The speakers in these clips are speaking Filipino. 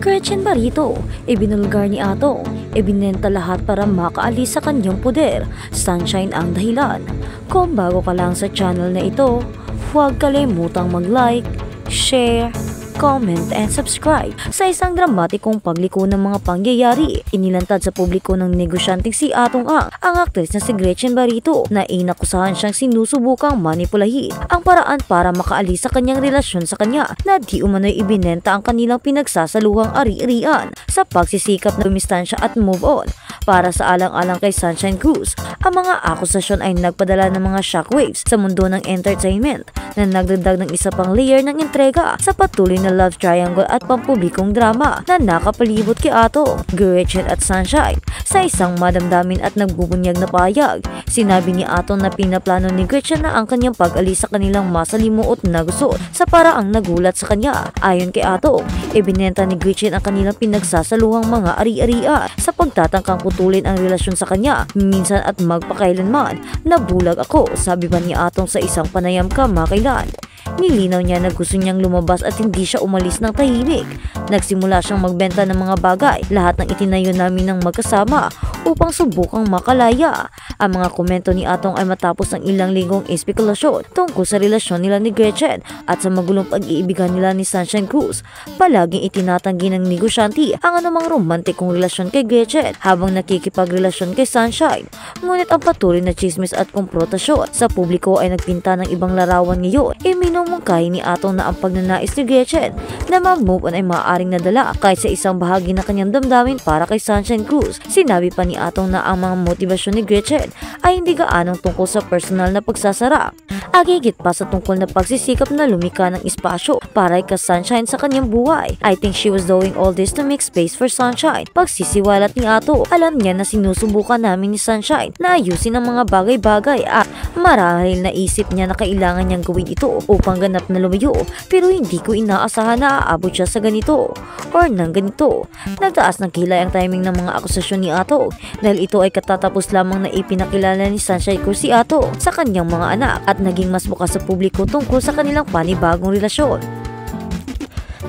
Gretchen Barito, ibinulgar ni Atong, ibinenta lahat para makaalis sa kanyang poder. Sunshine ang dahilan. Kung bago ka lang sa channel na ito, huwag kalimutang mag-like, share, comment and subscribe. Sa isang dramatikong pagliko ng mga pangyayari, inilantad sa publiko ng negosyanteng si Atong ang aktres na si Gretchen Barito na inakusahan siyang sinusubukang manipulahin ang paraan para makaalis sa kanyang relasyon sa kanya na di umano'y ibinenta ang kanilang pinagsasaluhang ari-arian sa pagsisikap na dumistansya at move on. Para sa alang-alang kay Sunshine Cruz, ang mga akusasyon ay nagpadala ng mga shockwaves sa mundo ng entertainment na nagdagdag ng isa pang layer ng entrega sa patuloy na love triangle at pampublikong drama na nakapalibot kay Atong, Gretchen at Sunshine. Sa isang madamdamin at nagbubunyag na pahayag, sinabi ni Atong na pinaplano ni Gretchen na ang kanyang pag-alis sa kanilang masalimuot na gusto sa paraang nagulat sa kanya. Ayon kay Atong, ibinenta ni Gretchen ang kanilang pinagsasaluhang mga ari-arian sa pagtatangkang putulin ang relasyon sa kanya minsan at magpakailanman. Nabulag ako, sabi pa ni Atong sa isang panayam kamakailan. Nilinaw niya na gusto niyang lumabas at hindi siya umalis ng tahimik. Nagsimula siyang magbenta ng mga bagay, lahat ng itinayo namin ng magkasama upang subukang makalaya. Ang mga komento ni Atong ay matapos ng ilang linggong espekulasyon tungkol sa relasyon nila ni Gretchen at sa magulong pag-iibigan nila ni Sunshine Cruz. Palaging itinatanggi ng negosyante ang anumang romantikong relasyon kay Gretchen habang nakikipagrelasyon kay Sunshine. Ngunit ang patuloy na chismis at komprotasyon sa publiko ay nagpinta ng ibang larawan ngayon. Minumungkahi ni Atong na ang pagnanais ni Gretchen na mag-move on ay maaaring nadala kahit sa isang bahagi na kanyang damdamin para kay Sunshine Cruz. Sinabi pa ni Atong na ang mga motibasyon ni Gretchen ay hindi gaanong tungkol sa personal na pagsasara. Agigit pa sa tungkol na pagsisikap na lumika ng espasyo para kay Sunshine sa kanyang buhay. I think she was doing all this to make space for Sunshine. Pagsisiwalat ni Atong, alam niya na sinusubukan namin ni Sunshine na ayusin ang mga bagay-bagay at marahil naisip niya na kailangan niyang gawin ito upang ganap na lumayo, pero hindi ko inaasahan na aabot siya sa ganito or nang ganito. Nagtaas ng kilay ang timing ng mga akusasyon ni Atong dahil ito ay katatapos lamang na ipinakilala ni Sunshine Cruz si Atong sa kanyang mga anak at naging mas bukas sa publiko tungkol sa kanilang panibagong relasyon.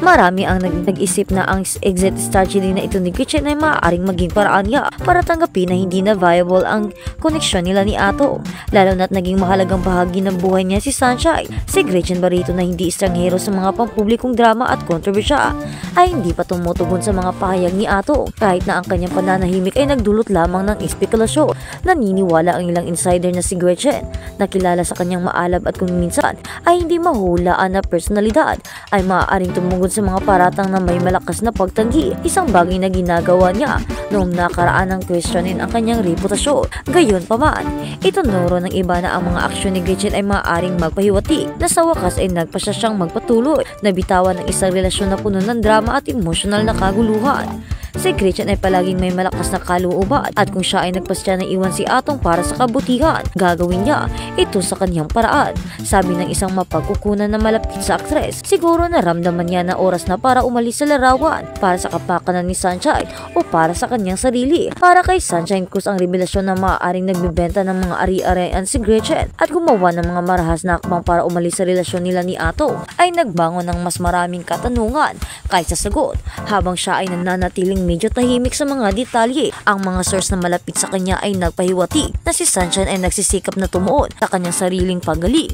Marami ang nag-isip na ang exit strategy na ito ni Gretchen ay maaaring maging paraan niya para tanggapin na hindi na viable ang koneksyon nila ni Atong, lalo na't naging mahalagang bahagi ng buhay niya si Sunshine. Si Gretchen Barito na hindi estranghero sa mga pampublikong drama at kontrobersya ay hindi pa tumutugon sa mga pahayag ni Atong kahit na ang kanyang pananahimik ay nagdulot lamang ng espekülasyon. Naniniwala ang ilang insider na si Gretchen, nakilala sa kanyang maalab at kung minsan ay hindi mahulaan na personalidad, ay maaaring tumugon sa mga paratang na may malakas na pagtanggi, isang bagay na ginagawa niya noong nakaraan ng questionin ang kanyang reputasyon. Gayunpaman, itunuro ng iba na ang mga aksyon ni Gretchen ay maaaring magpahiwati na sa wakas ay nagpasya siyang magpatuloy na bitawan ng isang relasyon na puno ng drama at emosyonal na kaguluhan. Si Gretchen ay palaging may malakas na kalooban at kung siya ay nagpasya na iwan si Atong para sa kabutihan, gagawin niya ito sa kanyang paraan. Sabi ng isang mapagkukunan na malapit sa aktres, siguro naramdaman niya na oras na para umalis sa larawan para sa kapakanan ni Sunshine o para sa kanyang sarili. Para kay Sunshine Cruz, ang revelasyon na maaaring nagbibenta ng mga ari-arian si Gretchen at gumawa ng mga marahas na akbang para umalis sa relasyon nila ni Atong ay nagbangon ng mas maraming katanungan kaysa sagot. Habang siya ay nananatiling medyo tahimik sa mga detalye, ang mga source na malapit sa kanya ay nagpahiwati na si Sunshine ay nagsisikap na tumuon sa kanyang sariling pagaling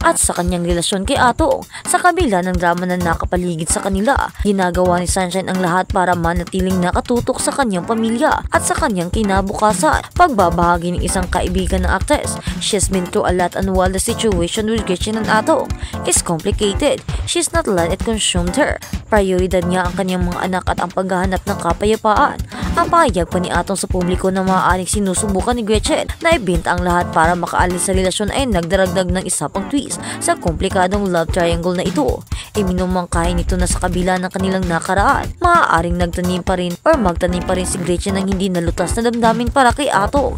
at sa kanyang relasyon kay Atong. Sa kabila ng drama na nakapaligid sa kanila, ginagawa ni Sunshine ang lahat para manatiling nakatutok sa kanyang pamilya at sa kanyang kinabukasan. Pagbabahagi ng isang kaibigan ng actress, she's been through a lot and while the situation with Gretchen and Atong is complicated, she's not let it consume her. Prioridad niya ang kanyang mga anak at ang paghahanap ng kapayapaan. Ang pahayag pa ni Atong sa publiko na maaaring sinusubukan ni Gretchen na ibenta ang lahat para makaalis sa relasyon ay nagdaragdag ng isa pang twist sa komplikadong love triangle na ito. Iminumangkahi nito na sa kabila ng kanilang nakaraan, maaaring nagtanim pa rin or magtanim pa rin si Gretchen ng hindi nalutas na damdamin para kay Atong.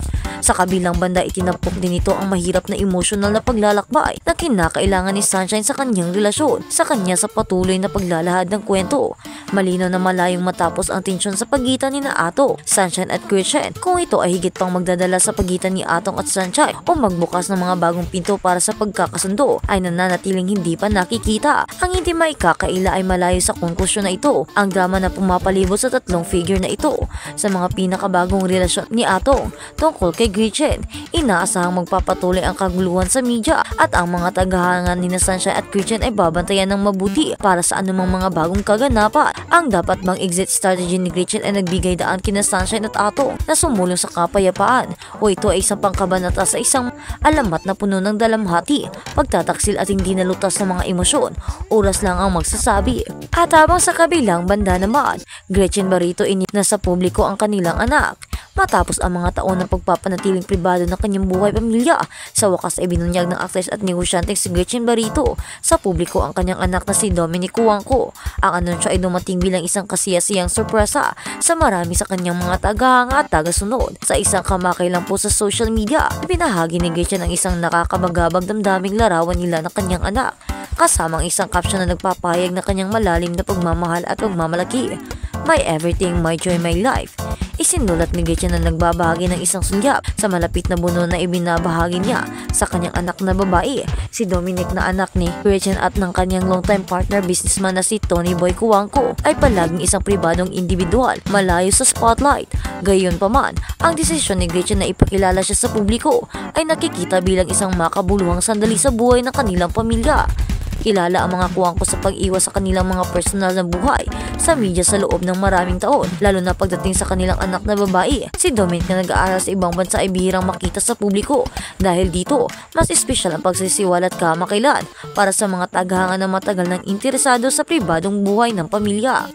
Sa kabilang banda, itinapok din ito ang mahirap na emosyonal na paglalakbay na kinakailangan ni Sunshine sa kanyang relasyon sa kanya sa patuloy na paglalahad ng kwento. Malinaw na malayong matapos ang tensyon sa pagitan ni Atong, Sunshine at Gretchen kung ito ay higit pang magdadala sa pagitan ni Atong at Sunshine o magbukas ng mga bagong pinto para sa pagkakasundo ay nananatiling hindi pa nakikita. Ang hindi maikakaila ay malayo sa konklusyon na ito ang drama na pumapalibot sa tatlong figure na ito. Sa mga pinakabagong relasyon ni Atong tungkol kay Gretchen, inaasahang magpapatuloy ang kaguluhan sa media at ang mga tagahangan ni Sunshine at Gretchen ay babantayan ng mabuti para sa anumang mga bagong kaganapan. Ang dapat bang exit strategy ni Gretchen ay nagbigay daan kina Sunshine at Atong na sumulong sa kapayapaan o ito ay isang pangkabanata sa isang alamat na puno ng dalamhati, pagtataksil at hindi nalutas ng mga emosyon. Oras lang ang magsasabi. At habang sa kabilang banda naman, Gretchen Barreto na sa publiko ang kanilang anak. Matapos ang mga taon ng pagpapanatiling pribado ng kanyang buhay pamilya, sa wakas ay binunyag ng aktres at negosyante si Gretchen Barreto sa publiko ang kanyang anak na si Dominic Cuangco. Ang anunsyo ay dumating bilang isang kasiyasiyang sorpresa sa marami sa kanyang mga tagahanga at tagasunod. Sa isang kamakailang po sa social media, ibinahagi ni Gretchen ang isang nakakabagabag damdaming larawan nila ng kanyang anak, kasamang isang caption na nagpapahayag na kanyang malalim na pagmamahal at pagmamalaki. My everything, my joy, my life. Isinulat ni Gretchen na nagbabahagi ng isang sulyap sa malapit na buno na ibinabahagi niya sa kanyang anak na babae, si Dominic na anak ni Gretchen at ng kanyang longtime partner businessman na si Tony Boy Cuangco ay palaging isang pribadong individual, malayo sa spotlight. Gayunpaman, ang desisyon ni Gretchen na ipakilala siya sa publiko ay nakikita bilang isang makabuluhang sandali sa buhay ng kanilang pamilya. Kilala ang mga Cuangco sa pag-iwas sa kanilang mga personal na buhay sa media sa loob ng maraming taon, lalo na pagdating sa kanilang anak na babae. Si Dominic na nag-aaral sa ibang bansa ay bihirang makita sa publiko. Dahil dito, mas espesyal ang pagsisiwalat kamakailan para sa mga tagahanga na matagal nang interesado sa pribadong buhay ng pamilya.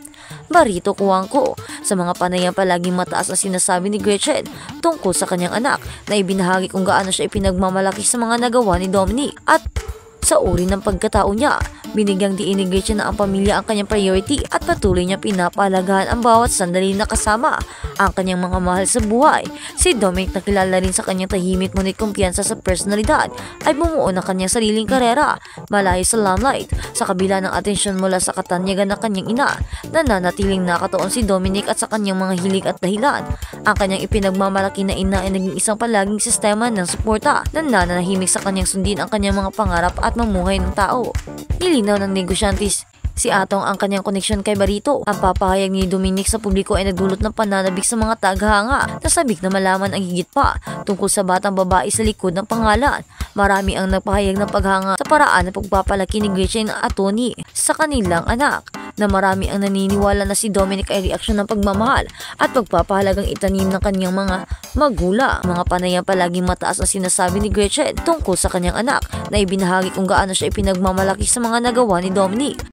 Barreto Cuangco, sa mga panayam palaging mataas ang sinasabi ni Gretchen tungkol sa kanyang anak na ibinahagi kung gaano siya ipinagmamalaki sa mga nagawa ni Dominic at sa uri ng pagkatao niya. Binigyang diin ni Gretchen na ang pamilya ang kanyang priority at patuloy niya pinapahalagaan ang bawat sandali na kasama ang kanyang mga mahal sa buhay. Si Dominic, na kilala rin sa kanyang tahimik ngunit kumpiyansa sa personalidad, ay bumuo ng kanyang sariling karera malayo sa limelight. Sa kabila ng atensyon mula sa katanyagan ng kanyang ina, nananatiling nakatuon si Dominic at sa kanyang mga hilig at dahilan. Ang kanyang ipinagmamalaki na ina ay naging isang palaging sistema ng suporta na nananahimik sa kanyang sundin ang kanyang mga pangarap at mamuhay ng tao. Nilinaw ng negosyantes si Atong ang kanyang koneksyon kay Barreto. Ang papahayag ni Dominic sa publiko ay nagdulot ng pananabik sa mga tagahanga na sabik na malaman ang higit pa tungkol sa batang babae sa likod ng pangalan. Marami ang nagpahayag ng paghanga sa paraan ng pagpapalaki ni Gretchen at Tony sa kanilang anak, na marami ang naniniwala na si Dominic ay reaksyon ng pagmamahal at pagpapahalagang itanim ng kanyang mga magulang. Mga panayam palaging mataas ang sinasabi ni Gretchen tungkol sa kanyang anak na ibinahagi kung gaano siya ipinagmamalaki sa mga nagawa ni Dominic.